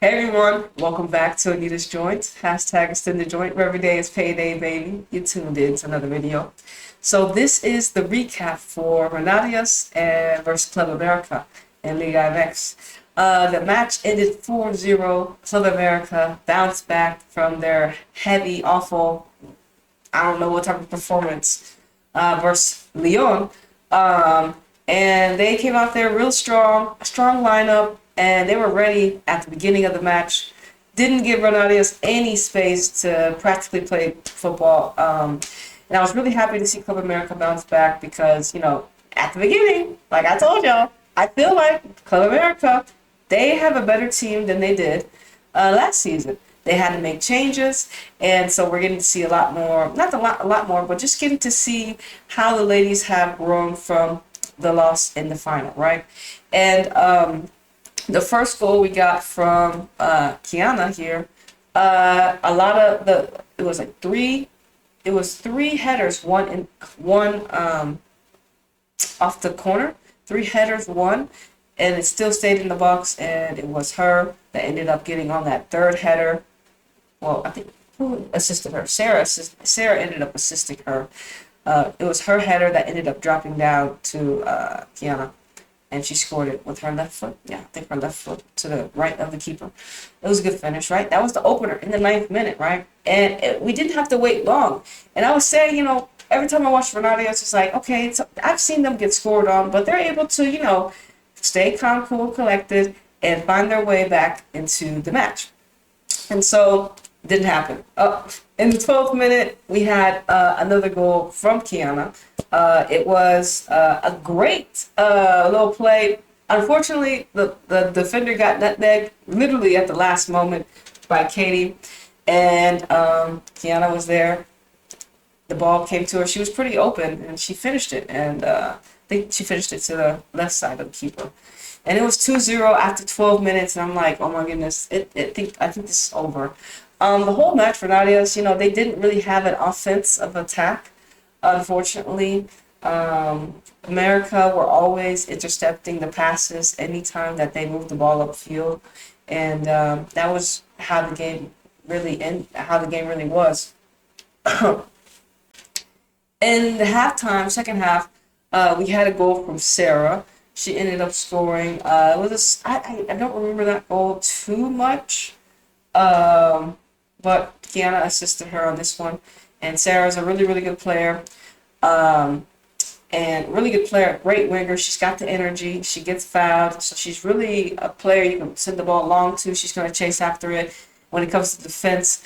Hey everyone, welcome back to Anita's Joint. Hashtag Extendajoint. Everyday is payday, baby. You tuned in to another video. So this is the recap for Renatius and versus Club America in Liga MX. The match ended 4-0. Club America bounced back from their heavy, awful, I don't know what type of performance versus Lyon. Um, and they came out there real strong, a strong lineup, and they were ready at the beginning of the match. Didn't give Renatius any space to practically play football. And I was really happy to see Club America bounce back because, at the beginning, like I told y'all, I feel like Club America, they have a better team than they did last season. They had to make changes, and so we're getting to see a lot more, not a lot more, but just getting to see how the ladies have grown from the loss in the final, right? And the first goal we got from Kiana here, a lot of it was three headers, one off the corner, three headers, one, and it still stayed in the box, and it was her that ended up getting on that third header. Well, I think who assisted her? Sarah ended up assisting her. It was her header that ended up dropping down to Kiana, and she scored it with her left foot. Yeah, I think her left foot to the right of the keeper. It was a good finish, right? That was the opener in the 9th minute, right? And we didn't have to wait long. And I was saying, every time I watch Renati, it's just like, okay, I've seen them get scored on, but they're able to, stay calm, cool, collected, and find their way back into the match. And so didn't happen. In the 12th minute, we had another goal from Kiana. It was a great little play. Unfortunately, the defender got nutmegged literally at the last moment by Katie, and Kiana was there. The ball came to her. She was pretty open, and she finished it. And I think she finished it to the left side of the keeper. And it was 2-0 after 12 minutes, and I'm like, oh my goodness, I think this is over. The whole match for Nadia's, they didn't really have an offensive attack, unfortunately. America were always intercepting the passes anytime that they moved the ball upfield, and that was how the game really was. In the halftime, second half, we had a goal from Sarah. She ended up scoring. I don't remember that goal too much, but Kiana assisted her on this one. And Sarah's a really, really good player. And really good player, great winger. She's got the energy. She gets fouled, so she's really a player you can send the ball long to. She's going to chase after it. When it comes to defense,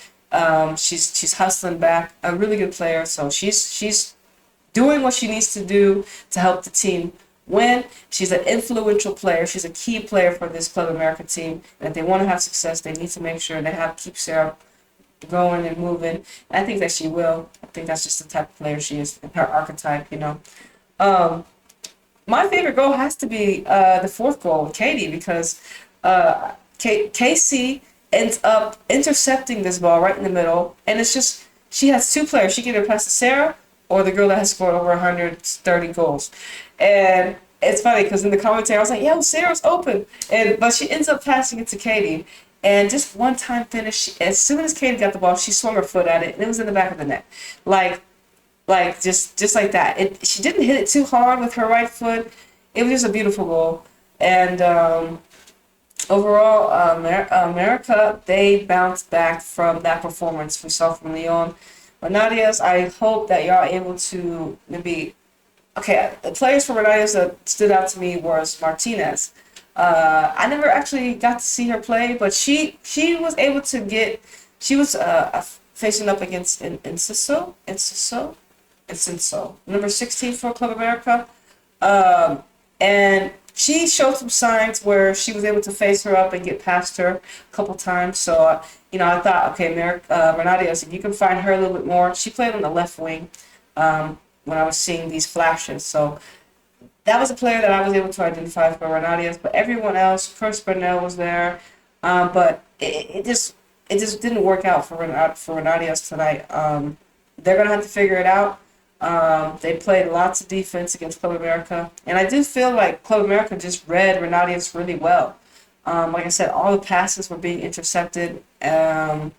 she's hustling back. A really good player. So she's doing what she needs to do to help the team win. She's an influential player. She's a key player for this Club America team. And if they want to have success, they need to make sure they keep Sarah going and moving. And I think that she will. I think that's just the type of player she is, her archetype, My favorite goal has to be the fourth goal with Katie, because Casey ends up intercepting this ball right in the middle, and it's just, she has two players. She can either pass to Sarah or the girl that has scored over 130 goals. And it's funny because in the commentary I was like, "Yo, Sarah's open," but she ends up passing it to Katie. And just one time finish, as soon as Katie got the ball, she swung her foot at it, and it was in the back of the net. Just like that. She didn't hit it too hard with her right foot. It was just a beautiful goal. And overall, America, they bounced back from that performance we saw from Lyon. But Nadia's, I hope that y'all are able to maybe... Okay, the players for Renatius that stood out to me was Martinez. I never actually got to see her play, but she was able to get... She was facing up against Enciso, number 16 for Club America. And she showed some signs where she was able to face her up and get past her a couple times. So, I thought, okay, Renatius, if you can find her a little bit more. She played on the left wing when I was seeing these flashes. So that was a player that I was able to identify for Renatius. But everyone else, Chris Burnell was there. But it just didn't work out for Renatius tonight. They're going to have to figure it out. They played lots of defense against Club America, and I do feel like Club America just read Renatius really well. Like I said, all the passes were being intercepted, and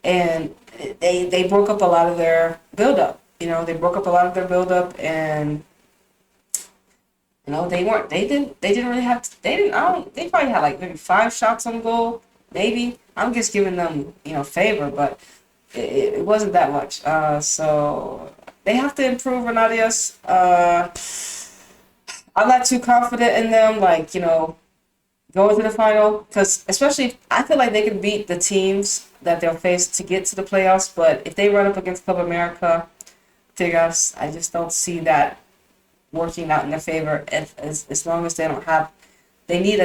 they broke up a lot of their buildup. They broke up a lot of their buildup, and they didn't really have they didn't I don't they probably had like maybe 5 shots on goal, maybe. I'm just giving them favor, but it wasn't that much. So they have to improve Renatius. I'm not too confident in them, like going to the final, because especially I feel like they can beat the teams that they'll face to get to the playoffs. But if they run up against Club America, Tigres, I just don't see that working out in their favor. As long as they don't have, they need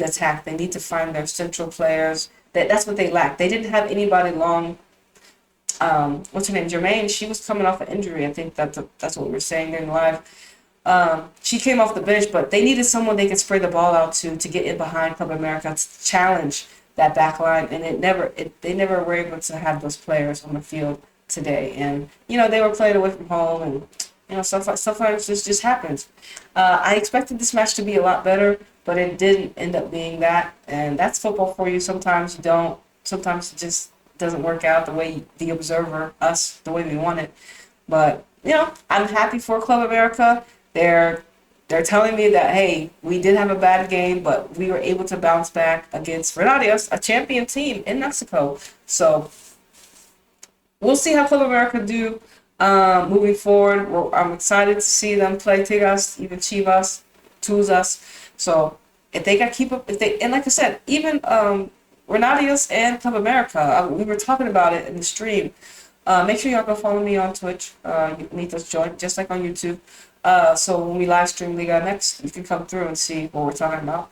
attack. They need to find their central players. That's what they lack. They didn't have anybody long. What's her name? Jermaine. She was coming off an injury. I think that's what we were saying during live. She came off the bench, but they needed someone they could spray the ball out to get in behind Club America to challenge that back line, and they never were able to have those players on the field today. And they were playing away from home, and sometimes this just happens. I expected this match to be a lot better, but it didn't end up being that, and that's football for you. Sometimes you don't. Sometimes it just doesn't work out the way the observer, us, the way we want it. But I'm happy for Club America. They're telling me that, hey, we did have a bad game, but we were able to bounce back against Renatius, a champion team in Mexico. So we'll see how Club America do moving forward. I'm excited to see them play Tigres, even Chivas, Tuzas. So if they got keep up, and like I said, even Renatius and Club America, we were talking about it in the stream. Make sure y'all go follow me on Twitch, Anita's Joint, just like on YouTube. So when we live stream Liga MX, you can come through and see what we're talking about.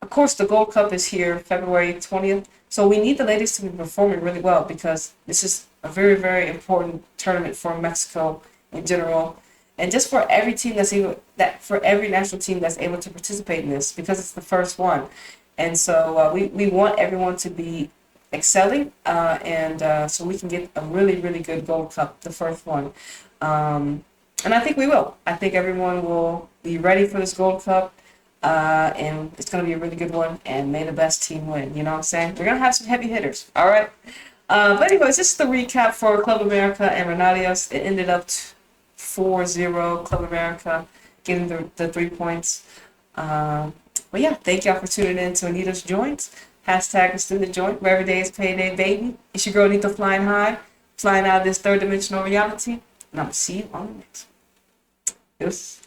Of course, the Gold Cup is here, February 20th. So we need the ladies to be performing really well, because this is a very, very important tournament for Mexico in general, and just for every team for every national team that's able to participate in this, because it's the first one. And so we want everyone to be excelling, and so we can get a really, really good Gold Cup, the first one. And I think we will. I think everyone will be ready for this Gold Cup, and it's going to be a really good one, and may the best team win. You know what I'm saying? We're going to have some heavy hitters, all right? But anyways, this is the recap for Club America and Renatius. It ended up 4-0, Club America getting the 3 points. But yeah, thank y'all for tuning in to Anita's Joint. Hashtag Extendajoint, where every day is payday, baby. It's your girl Anita flying high, flying out of this third dimensional reality. And I'm going to see you on the next one. Deuce.